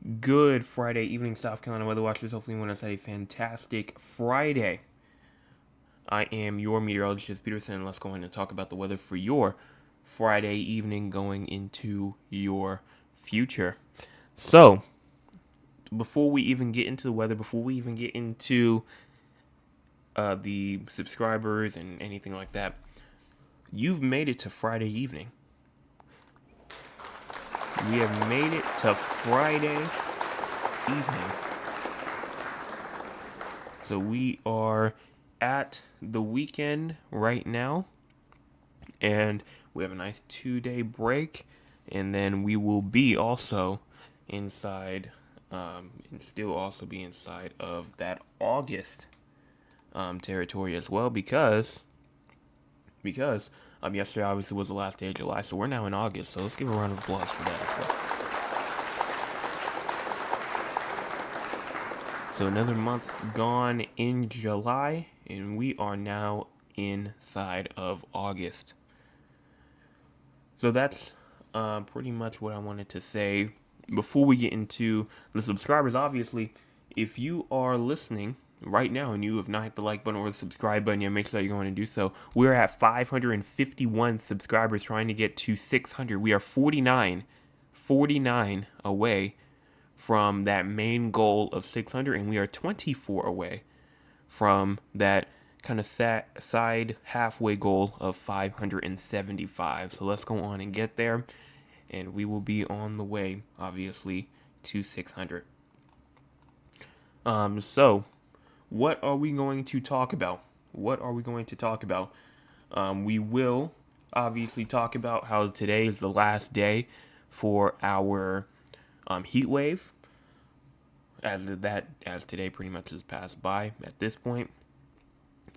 Good Friday evening, South Carolina weather watchers. Hopefully, everyone has had a fantastic Friday. I am your meteorologist, Peterson, and let's go ahead and talk about the weather for your Friday evening going into your future. So, before we even get into the weather, before we even get into the subscribers and anything like that, you've made it to Friday evening. We have made it to Friday evening. So we are at the weekend right now, and we have a nice 2 day break, and then we will be also inside, and still also be inside of that August territory as well, because yesterday obviously was the last day of July, so we're now in August. So let's give a round of applause for that as well. So another month gone in July, and we are now inside of August. So that's pretty much what I wanted to say. Before we get into the subscribers, obviously, if you are listening right now and you have not hit the like button or the subscribe button yet, make sure that you're going to do so. We're at 551 subscribers trying to get to 600. We are 49 away from that main goal of 600, and we are 24 away from that kind of side halfway goal of 575. So let's go on and get there, and we will be on the way, obviously, to 600. So what are we going to talk about? We will obviously talk about how today is the last day for our heat wave, as today pretty much has passed by at this point.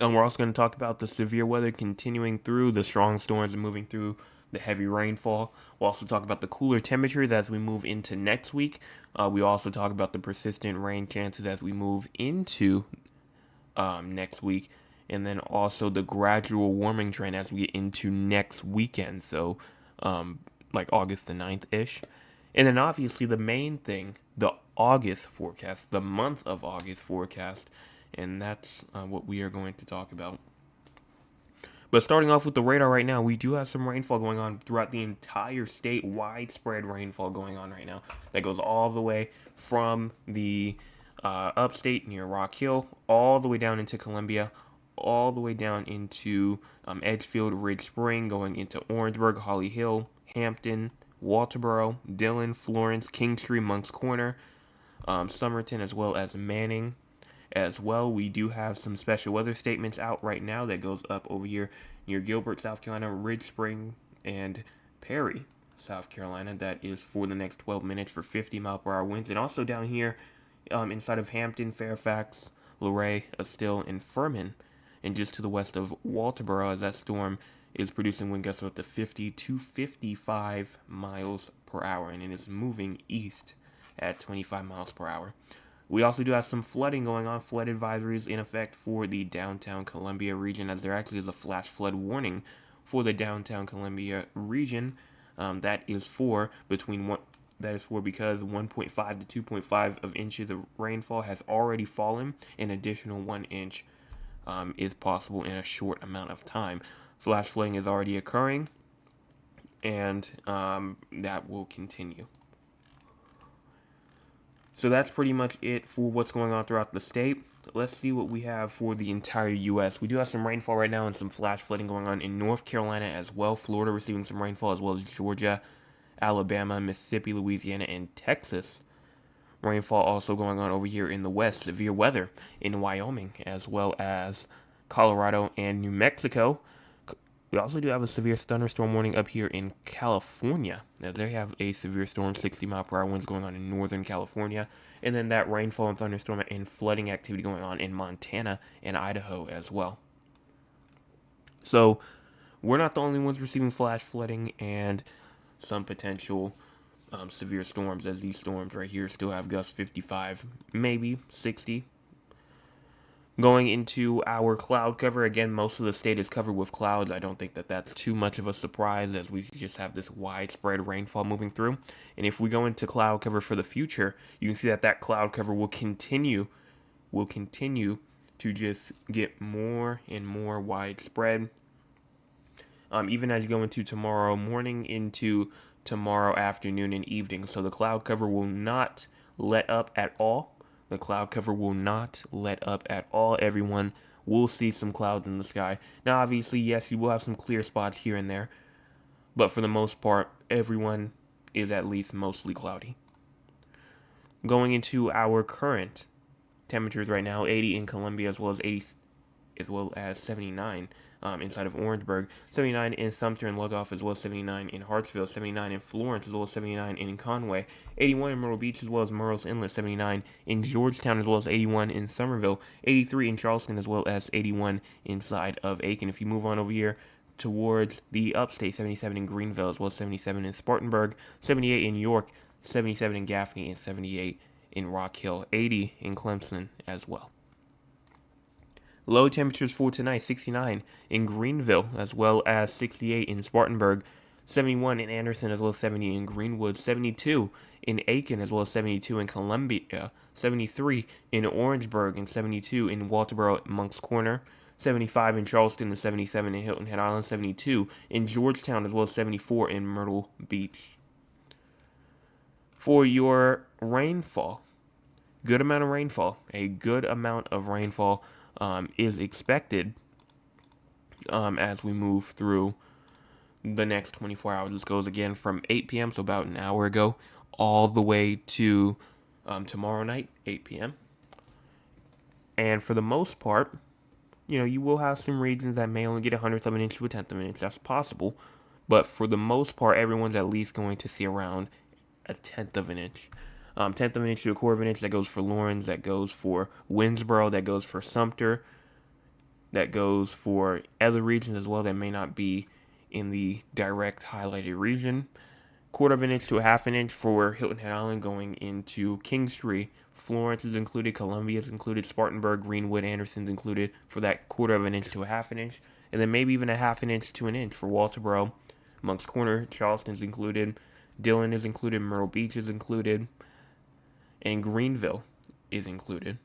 We're also going to talk about the severe weather continuing through, the strong storms moving through, the heavy rainfall. We'll also talk about the cooler temperatures as we move into next week. We also talk about the persistent rain chances as we move into next week. And then also the gradual warming trend as we get into next weekend. So, like August the 9th-ish. And then obviously the main thing, the August forecast, the month of August forecast. And that's what we are going to talk about. But starting off with the radar right now, we do have some rainfall going on throughout the entire state. Widespread rainfall going on right now. That goes all the way from the upstate near Rock Hill, all the way down into Columbia, all the way down into Edgefield, Ridge Spring, going into Orangeburg, Holly Hill, Hampton, Walterboro, Dillon, Florence, Kingstree, Moncks Corner, Somerton, as well as Manning. As well, we do have some special weather statements out right now that goes up over here near Gilbert, South Carolina, Ridge Spring, and Perry, South Carolina. That is for the next 12 minutes for 50-mile-per-hour winds. And also down here inside of Hampton, Fairfax, Luray, Estill, and Furman. And just to the west of Walterboro, as that storm is producing wind gusts of up to 50 to 55 miles per hour. And it is moving east at 25 miles per hour. We also do have some flooding going on. Flood advisories in effect for the downtown Columbia region, as there actually is a flash flood warning for the downtown Columbia region. That is for because 1.5 to 2.5 of inches of rainfall has already fallen. An additional 1 inch is possible in a short amount of time. Flash flooding is already occurring, and that will continue. So that's pretty much it for what's going on throughout the state. Let's see what we have for the entire U.S. We do have some rainfall right now and some flash flooding going on in North Carolina as well. Florida receiving some rainfall, as well as Georgia, Alabama, Mississippi, Louisiana, and Texas. Rainfall also going on over here in the west. Severe weather in Wyoming, as well as Colorado and New Mexico. We also do have a severe thunderstorm warning up here in California. Now, they have a severe storm, 60-mile-per-hour winds going on in Northern California. And then that rainfall and thunderstorm and flooding activity going on in Montana and Idaho as well. So, we're not the only ones receiving flash flooding and some potential severe storms, as these storms right here still have gusts 55, maybe 60. Going into our cloud cover, again, most of the state is covered with clouds. I don't think that that's too much of a surprise as we just have this widespread rainfall moving through. And if we go into cloud cover for the future, you can see that that cloud cover will continue to just get more and more widespread. Even as you go into tomorrow morning, into tomorrow afternoon and evening. So the cloud cover will not let up at all. The cloud cover will not let up at all. Everyone will see some clouds in the sky. Now, obviously, yes, you will have some clear spots here and there, but for the most part, everyone is at least mostly cloudy. Going into our current temperatures right now, 80 in Columbia as well as 79 inside of Orangeburg, 79 in Sumter and Lugoff, as well as 79 in Hartsville, 79 in Florence, as well as 79 in Conway, 81 in Myrtle Beach, as well as Murrells Inlet, 79 in Georgetown, as well as 81 in Somerville, 83 in Charleston, as well as 81 inside of Aiken. If you move on over here towards the upstate, 77 in Greenville, as well as 77 in Spartanburg, 78 in York, 77 in Gaffney, and 78 in Rock Hill, 80 in Clemson as well. Low temperatures for tonight, 69 in Greenville, as well as 68 in Spartanburg, 71 in Anderson, as well as 70 in Greenwood, 72 in Aiken, as well as 72 in Columbia, 73 in Orangeburg, and 72 in Walterboro, Moncks Corner, 75 in Charleston, and 77 in Hilton Head Island, 72 in Georgetown, as well as 74 in Myrtle Beach. For your rainfall, good amount of rainfall. A good amount of rainfall is expected as we move through the next 24 hours. This goes again from 8 p.m., so about an hour ago, all the way to tomorrow night, 8 p.m. And for the most part, you will have some regions that may only get 100th of an inch to a 10th of an inch. That's possible. But for the most part, everyone's at least going to see around a 10th of an inch. 10th of an inch to a quarter of an inch, that goes for Lawrence, that goes for Winsboro, that goes for Sumter, that goes for other regions as well that may not be in the direct highlighted region. Quarter of an inch to a half an inch for Hilton Head Island going into Kingstree. Florence is included, Columbia is included, Spartanburg, Greenwood, Anderson's included for that quarter of an inch to a half an inch. And then maybe even a half an inch to an inch for Walterboro, Moncks Corner, Charleston's included, Dillon is included, Myrtle Beach is included, and Greenville is included.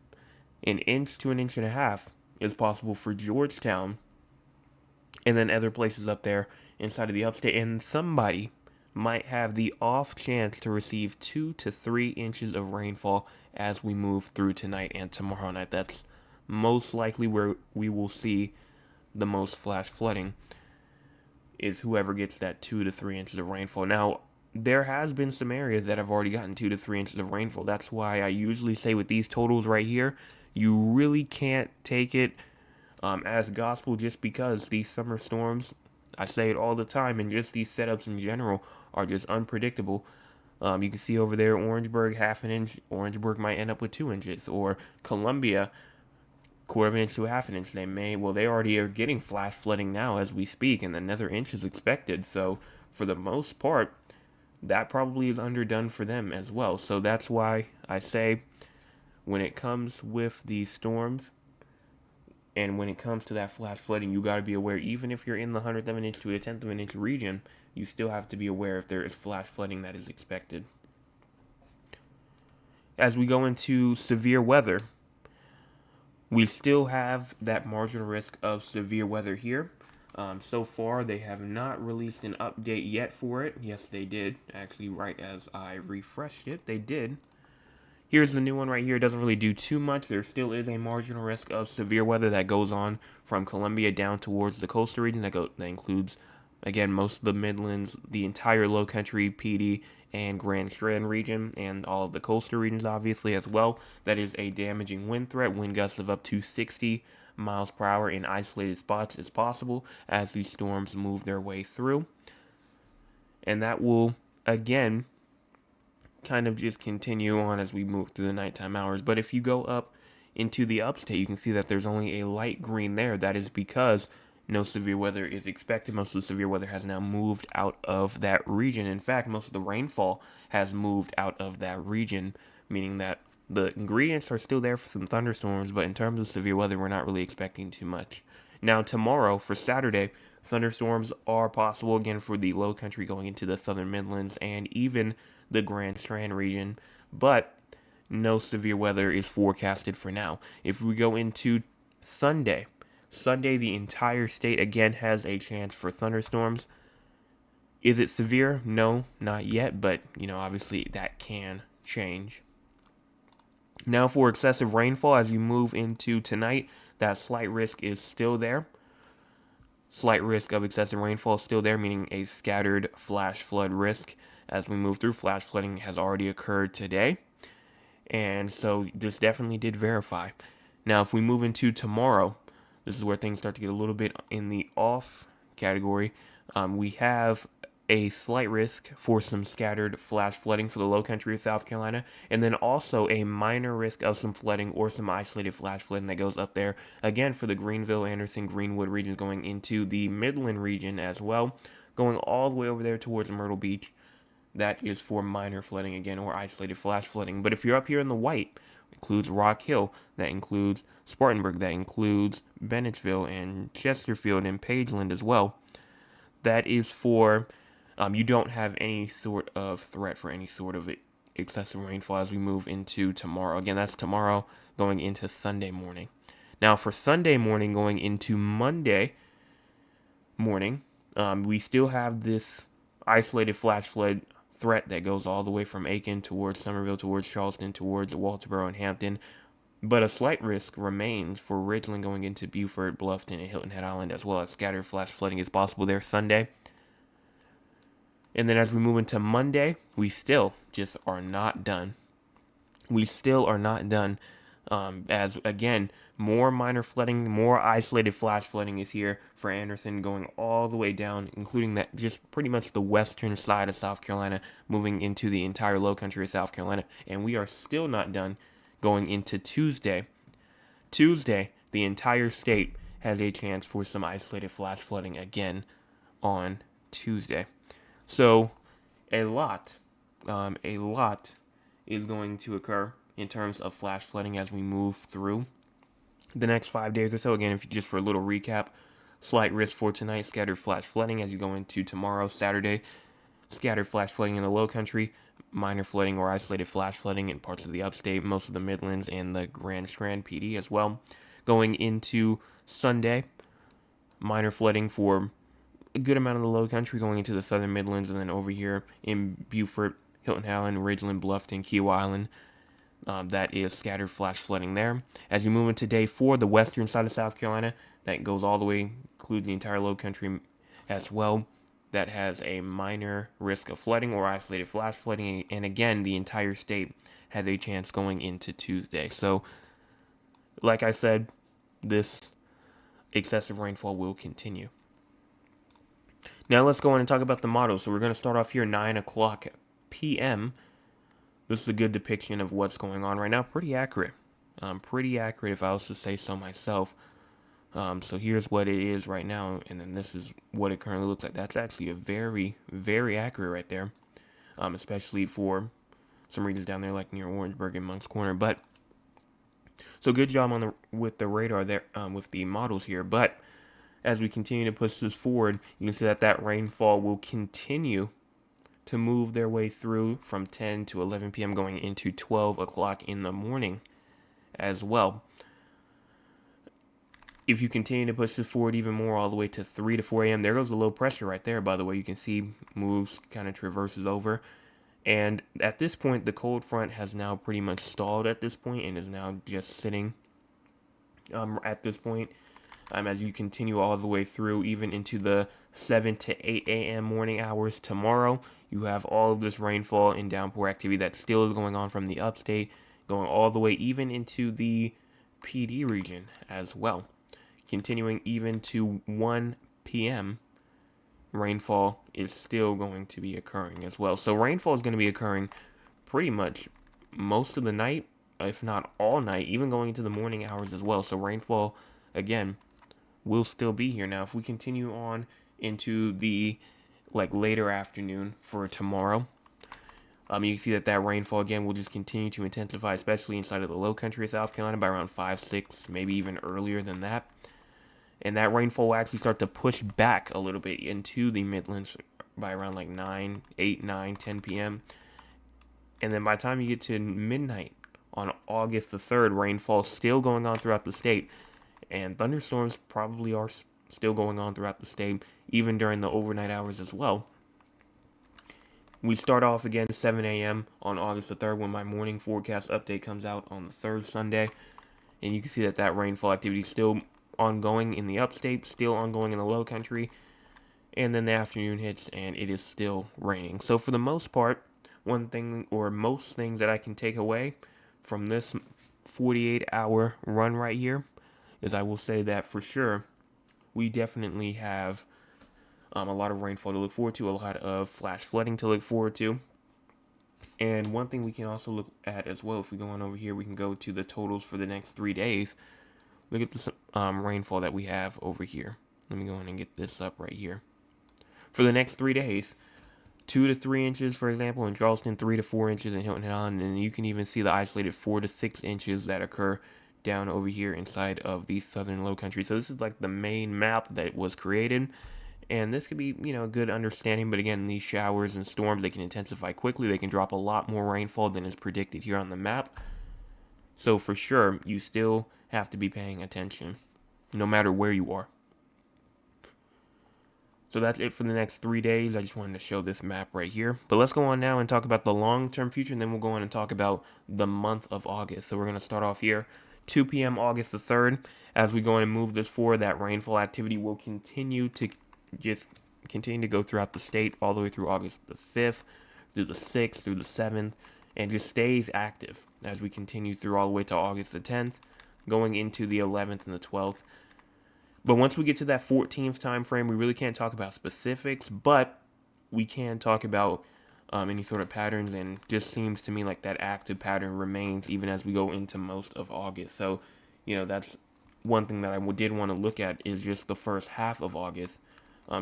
An inch to an inch and a half is possible for Georgetown, and then other places up there inside of the upstate. And somebody might have the off chance to receive 2 to 3 inches of rainfall as we move through tonight and tomorrow night. That's most likely where we will see the most flash flooding, is whoever gets that 2 to 3 inches of rainfall. Now, there has been some areas that have already gotten 2 to 3 inches of rainfall. That's why I usually say with these totals right here, you really can't take it as gospel, just because these summer storms, I say it all the time, and just these setups in general are just unpredictable. You can see over there, Orangeburg, half an inch. Orangeburg might end up with 2 inches. Or Columbia, quarter of an inch to a half an inch. They already are getting flash flooding now as we speak, and another inch is expected. So for the most part, that probably is underdone for them as well. So that's why I say, when it comes with these storms, and when it comes to that flash flooding, you got to be aware, even if you're in the 100th of an inch to a 10th of an inch region, you still have to be aware if there is flash flooding that is expected. As we go into severe weather, we still have that marginal risk of severe weather here. So far, they have not released an update yet for it. Yes, they did. Actually, right as I refreshed it, they did. Here's the new one right here. It doesn't really do too much. There still is a marginal risk of severe weather that goes on from Columbia down towards the coastal region. That includes, again, most of the Midlands, the entire Low Country, PD, and Grand Strand region, and all of the coastal regions, obviously, as well. That is a damaging wind threat. Wind gusts of up to 60 miles per hour in isolated spots is possible as these storms move their way through. And that will, again, kind of just continue on as we move through the nighttime hours. But if you go up into the upstate, you can see that there's only a light green there. That is because no severe weather is expected. Most of the severe weather has now moved out of that region. In fact, most of the rainfall has moved out of that region, meaning that the ingredients are still there for some thunderstorms, but in terms of severe weather, we're not really expecting too much. Now, tomorrow, for Saturday, thunderstorms are possible again for the low country going into the southern Midlands and even the Grand Strand region, but no severe weather is forecasted for now. If we go into Sunday, the entire state again has a chance for thunderstorms. Is it severe? No, not yet, but obviously that can change. Now, for excessive rainfall, as you move into tonight, that slight risk is still there. Slight risk of excessive rainfall is still there, meaning a scattered flash flood risk. As we move through, flash flooding has already occurred today. And so this definitely did verify. Now, if we move into tomorrow, this is where things start to get a little bit in the off category. We have a slight risk for some scattered flash flooding for the low country of South Carolina, and then also a minor risk of some flooding or some isolated flash flooding that goes up there, again, for the Greenville, Anderson, Greenwood region going into the Midland region as well, going all the way over there towards Myrtle Beach. That is for minor flooding again, or isolated flash flooding. But if you're up here in the white, it includes Rock Hill, that includes Spartanburg, that includes Bennettsville and Chesterfield and Pageland as well. That is for you don't have any sort of threat for any sort of excessive rainfall as we move into tomorrow. Again, that's tomorrow going into Sunday morning. Now, for Sunday morning going into Monday morning, we still have this isolated flash flood threat that goes all the way from Aiken towards Somerville, towards Charleston, towards Walterboro and Hampton. But a slight risk remains for Ridgeland going into Beaufort, Bluffton, and Hilton Head Island, as well as scattered flash flooding is possible there Sunday. And then as we move into Monday, we still just are not done. We still are not done. As again, more minor flooding, more isolated flash flooding is here for Anderson, going all the way down, including that just pretty much the western side of South Carolina, moving into the entire low country of South Carolina. And we are still not done going into Tuesday. Tuesday, the entire state has a chance for some isolated flash flooding again on Tuesday. So a lot is going to occur in terms of flash flooding as we move through the next 5 days or so. Again, if you just for a little recap, slight risk for tonight, scattered flash flooding as you go into tomorrow, Saturday, scattered flash flooding in the low country, minor flooding or isolated flash flooding in parts of the upstate, most of the Midlands, and the Grand Strand PD as well. Going into Sunday, minor flooding for a good amount of the low country going into the southern Midlands, and then over here in Beaufort, Hilton Island, Ridgeland, Bluffton, Kiowa Island. That is scattered flash flooding there. As you move into day 4, the western side of South Carolina, that goes all the way, includes the entire low country as well. That has a minor risk of flooding or isolated flash flooding. And again, the entire state has a chance going into Tuesday. So, like I said, this excessive rainfall will continue. Now let's go on and talk about the models. So we're going to start off here 9 o'clock p.m. This is a good depiction of what's going on right now. Pretty accurate. Pretty accurate if I was to say so myself. So here's what it is right now, and then this is what it currently looks like. That's actually a very, very accurate right there, especially for some regions down there like near Orangeburg and Moncks Corner. But so good job with the radar there, with the models here. But as we continue to push this forward, you can see that rainfall will continue to move their way through from 10 to 11 p.m. going into 12 o'clock in the morning as well. If you continue to push this forward even more all the way to 3 to 4 a.m., there goes the low pressure right there, by the way. You can see moves, kind of traverses over. And at this point, the cold front has now pretty much stalled at this point and is now just sitting at this point. As you continue all the way through, even into the 7 to 8 a.m. morning hours tomorrow, you have all of this rainfall and downpour activity that still is going on from the upstate, going all the way even into the PD region as well. Continuing even to 1 p.m., rainfall is still going to be occurring as well. So rainfall is going to be occurring pretty much most of the night, if not all night, even going into the morning hours as well. So rainfall, again, will still be here. Now, if we continue on into the later afternoon for tomorrow, You can see that rainfall again will just continue to intensify, especially inside of the low country of South Carolina by around 5, 6, maybe even earlier than that. And that rainfall will actually start to push back a little bit into the Midlands by around like 9, 8, 9, 10 p.m. And then by the time you get to midnight on August the 3rd, rainfall still going on throughout the state. And thunderstorms probably are still going on throughout the state, even during the overnight hours as well. We start off again 7 a.m. on August the 3rd when my morning forecast update comes out on the 3rd Sunday. And you can see that rainfall activity is still ongoing in the upstate, still ongoing in the low country. And then the afternoon hits and it is still raining. So for the most part, one thing or most things that I can take away from this 48-hour run right here is I will say that for sure we definitely have a lot of rainfall to look forward to, a lot of flash flooding to look forward to. And one thing we can also look at as well, if we go on over here, we can go to the totals for the next 3 days. Look at this rainfall that we have over here. Let me go ahead and get this up right here. For the next 3 days, 2 to 3 inches, for example, in Charleston, 3 to 4 inches in Hilton Head Island, and you can even see the isolated 4 to 6 inches that occur down over here inside of the southern low country. So this is like the main map that was created, and this could be, a good understanding. But again, these showers and storms, they can intensify quickly. They can drop a lot more rainfall than is predicted here on the map. So for sure, you still have to be paying attention, no matter where you are. So that's it for the next 3 days. I just wanted to show this map right here. But let's go on now and talk about the long-term future, and then we'll go on and talk about the month of August. So we're going to start off here, 2 p.m. August the 3rd. As we go on and move this forward, that rainfall activity will continue to go throughout the state all the way through August the 5th, through the 6th, through the 7th, and just stays active as we continue through all the way to August the 10th, going into the 11th and the 12th. But once we get to that 14th time frame, we really can't talk about specifics, but we can talk about any sort of patterns, and just seems to me like that active pattern remains even as we go into most of August. So, that's one thing that I did want to look at is just the first half of August,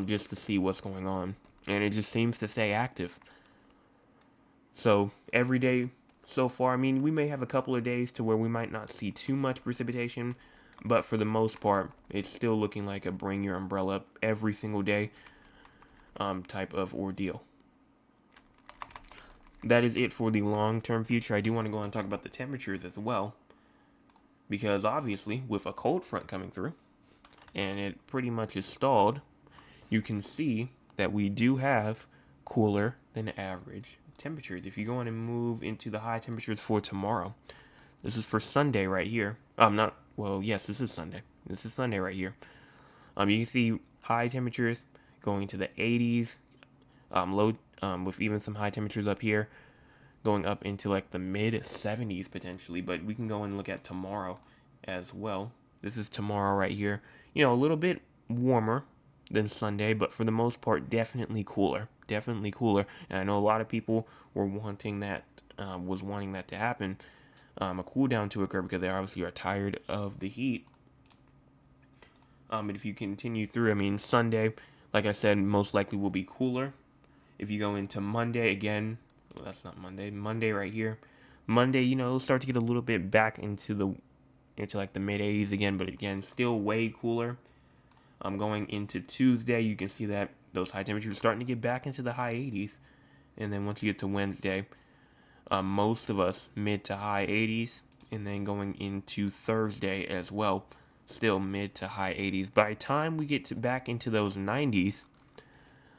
just to see what's going on. And it just seems to stay active. So every day so far, we may have a couple of days to where we might not see too much precipitation, but for the most part, it's still looking like a bring your umbrella every single day type of ordeal. That is it for the long-term future. I do want to go on and talk about the temperatures as well, because obviously with a cold front coming through, and it pretty much is stalled, you can see that we do have cooler than average temperatures. If you go on and move into the high temperatures for tomorrow, this is for Sunday right here. Yes, this is Sunday. This is Sunday right here. You can see high temperatures going to the 80s, low, with even some high temperatures up here, going up into like the mid 70s potentially. But we can go and look at tomorrow as well. This is tomorrow right here. A little bit warmer than Sunday, but for the most part, definitely cooler. Definitely cooler. And I know a lot of people were wanting that to happen. A cool down to occur because they obviously are tired of the heat. But if you continue through, Sunday, like I said, most likely will be cooler. If you go into Monday again, well, that's not Monday. Monday right here. Monday, it'll start to get a little bit back into like the mid 80s again, but again, still way cooler. Going into Tuesday, you can see that those high temperatures are starting to get back into the high 80s, and then once you get to Wednesday, most of us mid to high 80s, and then going into Thursday as well, still mid to high 80s. By the time we get back into those 90s,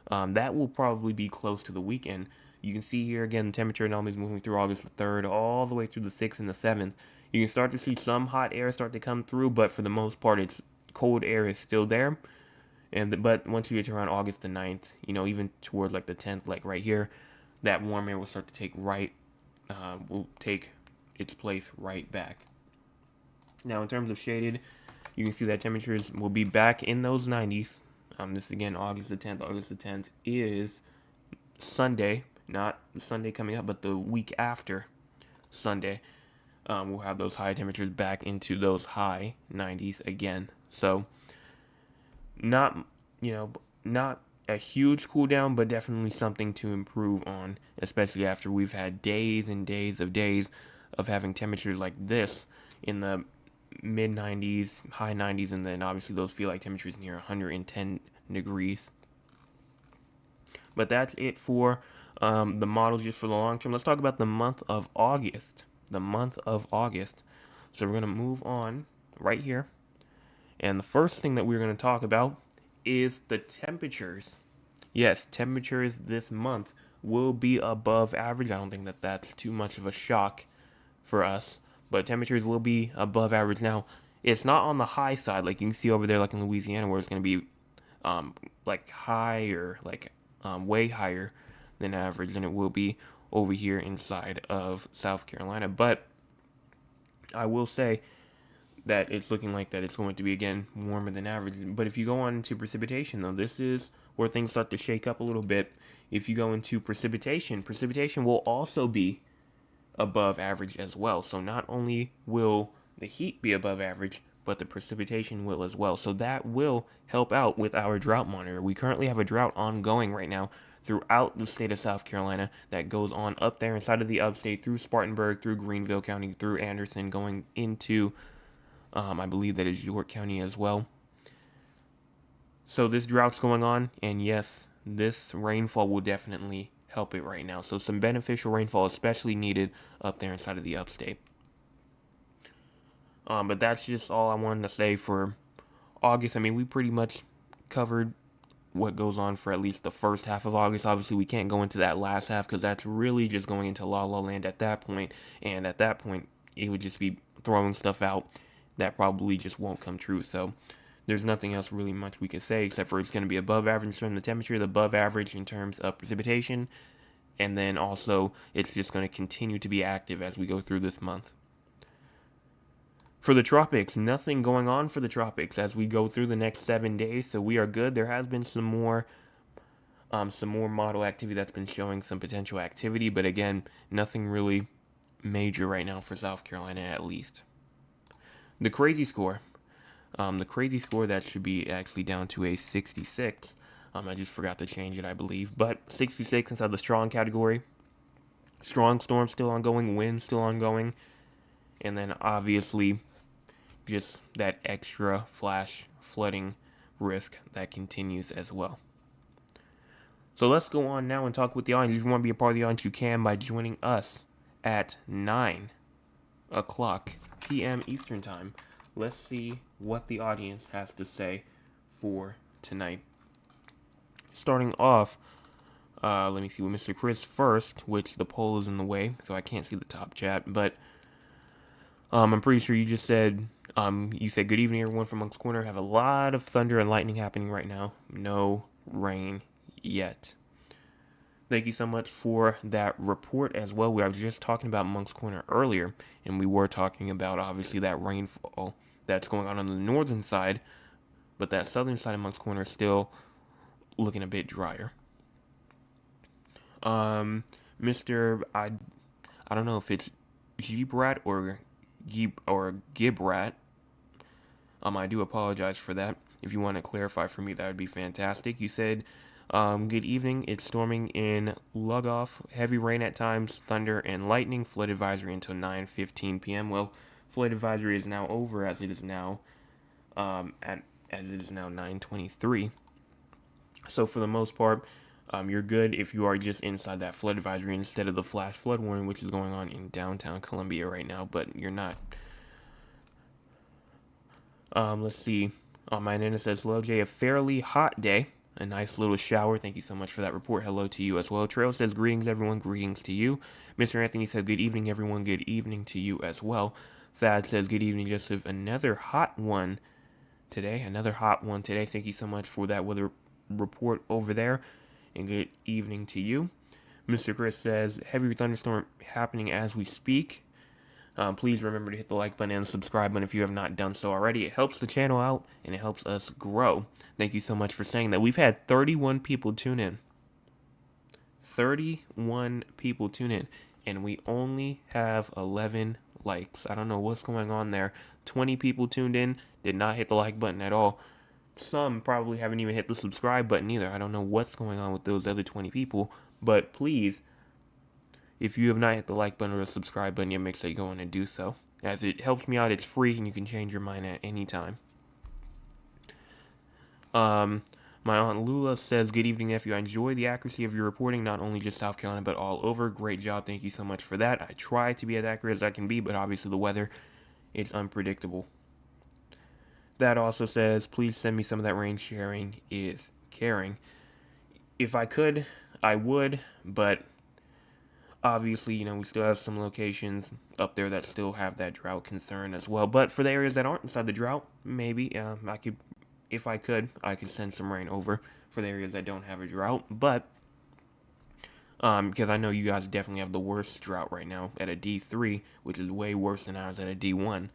that will probably be close to the weekend. You can see here again the temperature anomalies moving through August the 3rd all the way through the 6th and the 7th. You can start to see some hot air start to come through, but for the most part, it's cold air is still there. But once you get to around August the 9th, even towards like the 10th, like right here, that warm air will start to will take its place right back. Now, in terms of shaded, you can see that temperatures will be back in those 90s. This again, August the 10th. August the 10th is Sunday, not the Sunday coming up, but the week after Sunday. We'll have those high temperatures back into those high 90s again. So, not a huge cool down, but definitely something to improve on, especially after we've had days and days of having temperatures like this in the mid 90s, high 90s, and then obviously those feel like temperatures near 110 degrees. But that's it for the models just for the long term. Let's talk about the month of August. The month of August. So we're going to move on right here. And the first thing that we're going to talk about is the temperatures. Yes, temperatures this month will be above average. I don't think that that's too much of a shock for us, but temperatures will be above average. Now, it's not on the high side like you can see over there, like in Louisiana, where it's going to be like higher, like way higher than average than it will be over here inside of South Carolina. But I will say that it's looking like that it's going to be again warmer than average. But if you go on to precipitation, though, this is where things start to shake up a little bit. If you go into precipitation will also be above average as well. So not only will the heat be above average, but the precipitation will as well. So that will help out with our drought monitor. We currently have a drought ongoing right now throughout the state of South Carolina that goes on up there inside of the upstate through Spartanburg, through Greenville County, through Anderson, going into I believe that is York County as well. So this drought's going on, and yes, this rainfall will definitely help it right now. So some beneficial rainfall, especially needed up there inside of the upstate. But that's just all I wanted to say for August. I mean, we pretty much covered what goes on for at least the first half of August. Obviously, we can't go into that last half because that's really just going into La La Land at that point. And at that point, it would just be throwing stuff out that probably just won't come true. So there's nothing else really much we can say except for it's going to be above average in terms of the temperature, the above average in terms of precipitation, and then also it's just going to continue to be active as we go through this month. For the tropics, nothing going on for the tropics as we go through the next 7 days, so we are good. There has been some more model activity that's been showing some potential activity, but again, nothing really major right now for South Carolina at least. The crazy score. That should be actually down to a 66. I just forgot to change it, I believe. But 66 inside the strong category. Strong storm still ongoing, wind still ongoing. And then obviously just that extra flash flooding risk that continues as well. So let's go on now and talk with the audience. If you want to be a part of the audience, you can by joining us at 9 o'clock p.m. Eastern Time. Let's see what the audience has to say for tonight. Starting off, let me see with Mr. Chris first, which the poll is in the way, so I can't see the top chat. But I'm pretty sure you just said, you said, good evening, everyone from Moncks Corner. Have a lot of thunder and lightning happening right now. No rain yet. Thank you so much for that report as well. We were just talking about Moncks Corner earlier, and we were talking about obviously that rainfall that's going on the northern side, but that southern side of Moncks Corner is still looking a bit drier. Mr. I don't know if it's Gibrat or Gibrat. I do apologize for that. If you want to clarify for me, that would be fantastic. You said, good evening. It's storming in Lugoff. Heavy rain at times, thunder and lightning. Flood advisory until 9:15 p.m. Well, flood advisory is now over as it is now 9:23. So for the most part, you're good if you are just inside that flood advisory instead of the flash flood warning, which is going on in downtown Columbia right now, but you're not. Let's see. My Nana says, hello, Jay. A fairly hot day. A nice little shower. Thank you so much for that report. Hello to you as well. Trail says, greetings, everyone. Greetings to you. Mr. Anthony says, good evening, everyone. Good evening to you as well. Thad says, good evening, Joseph. Another hot one today. Thank you so much for that weather report over there. And good evening to you. Mr. Chris says, heavy thunderstorm happening as we speak. Please remember to hit the like button and subscribe button if you have not done so already. It helps the channel out and it helps us grow. Thank you so much for saying that. We've had 31 people tune in. 31 people tune in. And we only have 11 likes. I don't know what's going on there. 20 people tuned in, did not hit the like button at all. some probably haven't even hit the subscribe button either. I don't know what's going on with those other 20 people, but please, if you have not hit the like button or the subscribe button yet, make sure you go on and do so, as it helps me out. It's free, and you can change your mind at any time. My Aunt Lula says, good evening, nephew. I enjoy the accuracy of your reporting, not only just South Carolina, but all over. Great job. Thank you so much for that. I try to be as accurate as I can be, but obviously the weather, it's unpredictable. That also says, please send me some of that rain. Sharing is caring. If I could, I would, but obviously, we still have some locations up there that still have that drought concern as well. But for the areas that aren't inside the drought, maybe I could, if I could send some rain over for the areas that don't have a drought. But because I know you guys definitely have the worst drought right now at a D3, which is way worse than ours at a D1.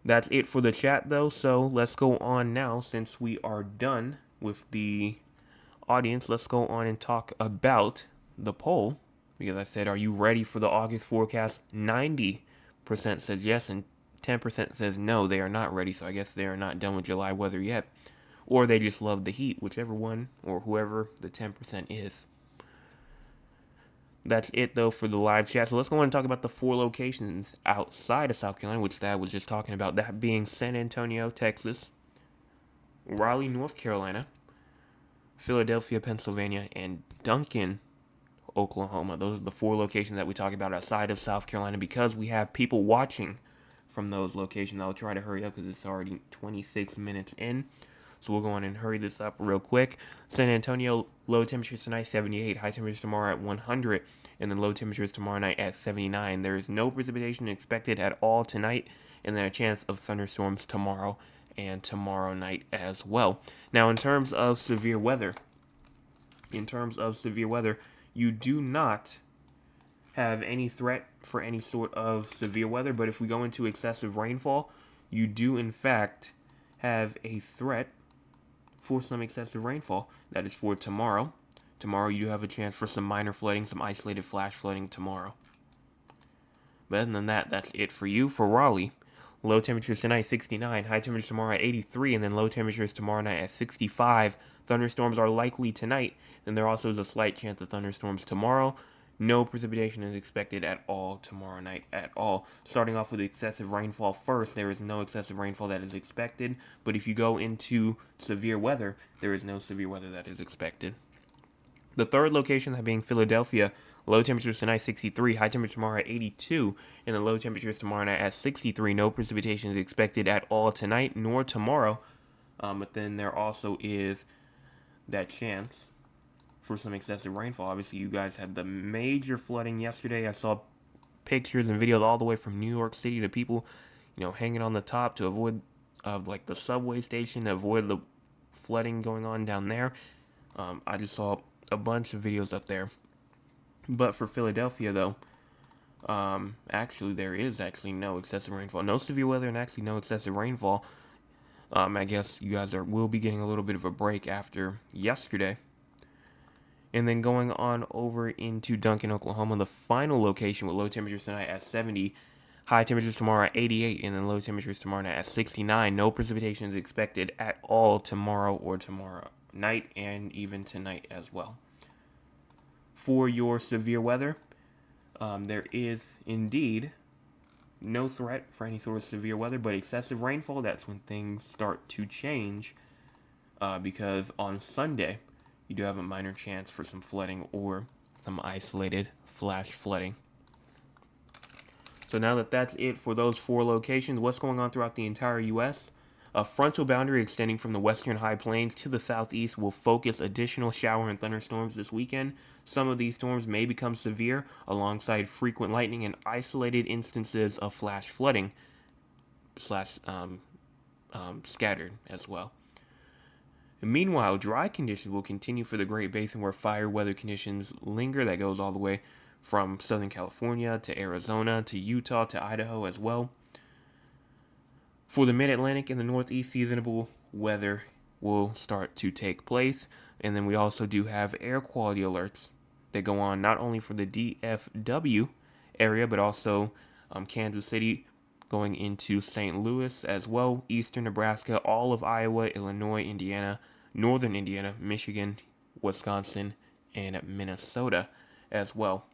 That's it for the chat, though, so let's go on now. Since we are done with the audience, let's go on and talk about the poll. Because I said, are you ready for the August forecast? 90% says yes, and 10% says no, they are not ready, so I guess they are not done with July weather yet. Or they just love the heat, whichever one, or whoever the 10% is. That's it, though, for the live chat. So let's go on and talk about the 4 locations outside of South Carolina, which Dad was just talking about. That being San Antonio, Texas, Raleigh, North Carolina, Philadelphia, Pennsylvania, and Duncan, Oklahoma. Those are the 4 locations that we talk about outside of South Carolina because we have people watching from those locations. I'll try to hurry up because it's already 26 minutes in. So we'll go on and hurry this up real quick. San Antonio, low temperatures tonight, 78. High temperatures tomorrow at 100. And then low temperatures tomorrow night at 79. There is no precipitation expected at all tonight. And then a chance of thunderstorms tomorrow and tomorrow night as well. Now, in terms of severe weather, you do not have any threat for any sort of severe weather. But if we go into excessive rainfall, you do, in fact, have a threat for some excessive rainfall. That is for tomorrow. Tomorrow you have a chance for some minor flooding, some isolated flash flooding tomorrow. But other than that, that's it for you. For Raleigh, low temperatures tonight, 69. High temperatures tomorrow at 83. And then low temperatures tomorrow night at 65. Thunderstorms are likely tonight. Then there also is a slight chance of thunderstorms tomorrow. No precipitation is expected at all tomorrow night at all. Starting off with excessive rainfall first, there is no excessive rainfall that is expected. But if you go into severe weather, there is no severe weather that is expected. The third location, that being Philadelphia, low temperatures tonight 63, high temperature tomorrow at 82, and the low temperatures tomorrow night at 63. No precipitation is expected at all tonight nor tomorrow. But then there also is that chance for some excessive rainfall. Obviously, you guys had the major flooding yesterday. I saw pictures and videos all the way from New York City to people, hanging on the top to avoid like the subway station, to avoid the flooding going on down there. I just saw a bunch of videos up there. But for Philadelphia, though, actually there is no excessive rainfall, no severe weather, and actually no excessive rainfall. I guess you guys will be getting a little bit of a break after yesterday. And then going on over into Duncan, Oklahoma, the final location with low temperatures tonight at 70, high temperatures tomorrow at 88, and then low temperatures tomorrow night at 69. No precipitation is expected at all tomorrow or tomorrow night, and even tonight as well. For your severe weather, there is indeed no threat for any sort of severe weather, but excessive rainfall, that's when things start to change, because on Sunday, you do have a minor chance for some flooding or some isolated flash flooding. So now that that's it for those 4 locations, what's going on throughout the entire U.S.? A frontal boundary extending from the western high plains to the southeast will focus additional shower and thunderstorms this weekend. Some of these storms may become severe, alongside frequent lightning and isolated instances of flash flooding, scattered as well. Meanwhile, dry conditions will continue for the Great Basin, where fire weather conditions linger. That goes all the way from Southern California to Arizona to Utah to Idaho as well. For the Mid-Atlantic and the Northeast, seasonable weather will start to take place. And then we also do have air quality alerts that go on not only for the DFW area, but also Kansas City, going into St. Louis as well, eastern Nebraska, all of Iowa, Illinois, Indiana, northern Indiana, Michigan, Wisconsin, and Minnesota as well.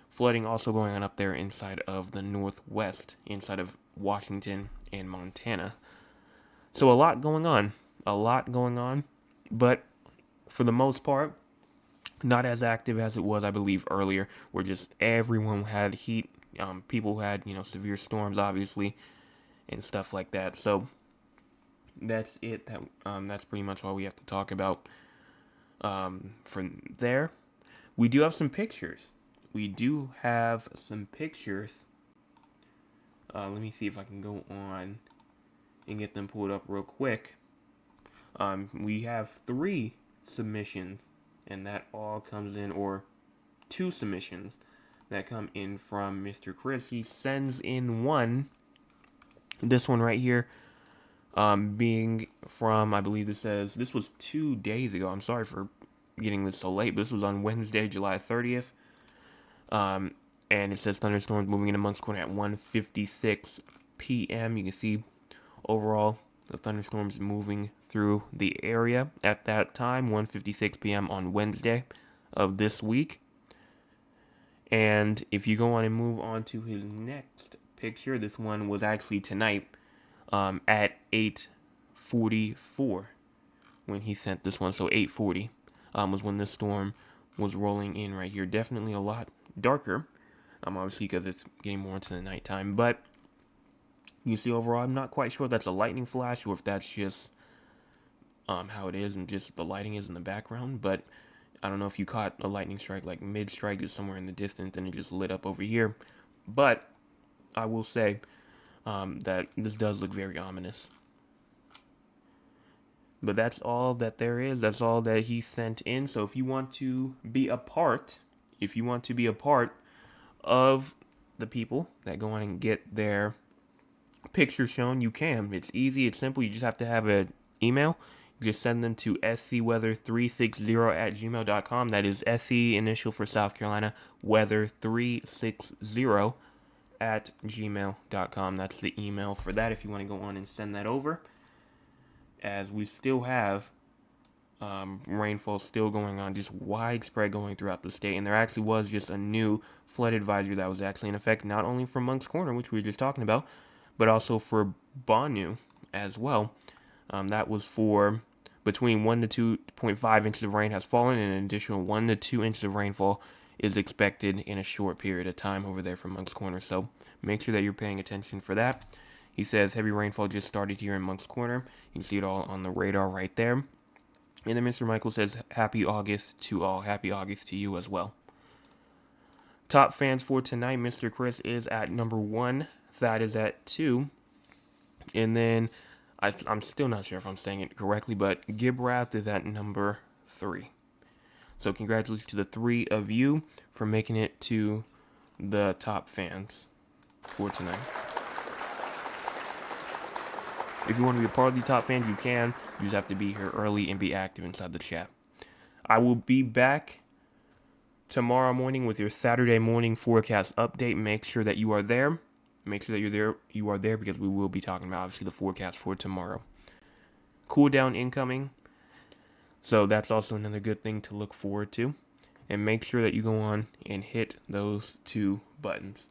Flooding also going on up there inside of the Northwest, inside of Washington and Montana. So a lot going on. But for the most part, not as active as it was, I believe, earlier, where just everyone had heat. People had, severe storms, obviously, and stuff like that. So that's it. That's pretty much all we have to talk about. From there, we do have some pictures. Let me see if I can go on and get them pulled up real quick. We have 3 submissions, and that all comes in, or 2 submissions that come in from Mr. Chris. He sends in one, this one right here, being from, I believe this was 2 days ago. I'm sorry for getting this so late, but this was on Wednesday, July 30th. And it says thunderstorms moving into Moncks Corner at 1:56 p.m. You can see overall the thunderstorms moving through the area at that time, 1:56 p.m. on Wednesday of this week. And if you go on and move on to his next picture, this one was actually tonight at 8:44 when he sent this one. So 8:40 was when this storm was rolling in right here. Definitely a lot darker, obviously because it's getting more into the nighttime. But you see overall, I'm not quite sure if that's a lightning flash or if that's just how it is and just the lighting is in the background. But I don't know if you caught a lightning strike like mid-strike, just somewhere in the distance, and it just lit up over here. But I will say that this does look very ominous. But that's all that there is. That's all that he sent in. So if you want to be a part of the people that go on and get their pictures shown, you can. It's easy. It's simple. You just have to have an email. You just send them to scweather360@gmail.com. That is SC initial for South Carolina, weather360@gmail.com. That's the email for that if you want to go on and send that over. As we still have rainfall still going on, just widespread going throughout the state. And there actually was just a new flood advisory that was actually in effect, not only for Moncks Corner, which we were just talking about, but also for Bonnu as well. That was for between 1 to 2.5 inches of rain has fallen, and an additional 1 to 2 inches of rainfall is expected in a short period of time over there from Moncks Corner. So make sure that you're paying attention for that. He says heavy rainfall just started here in Moncks Corner. You can see it all on the radar right there. And then Mr. Michael says, happy August to all. Happy August to you as well. Top fans for tonight, Mr. Chris is at number 1. Thad is at 2. And then, I'm still not sure if I'm saying it correctly, but Gibrath is at number 3. So congratulations to the 3 of you for making it to the top fans for tonight. If you want to be a part of the top fans, you can. You just have to be here early and be active inside the chat. I will be back tomorrow morning with your Saturday morning forecast update. Make sure that you are there. Make sure that you are there because we will be talking about, obviously, the forecast for tomorrow. Cool down incoming. So that's also another good thing to look forward to. And make sure that you go on and hit those 2 buttons.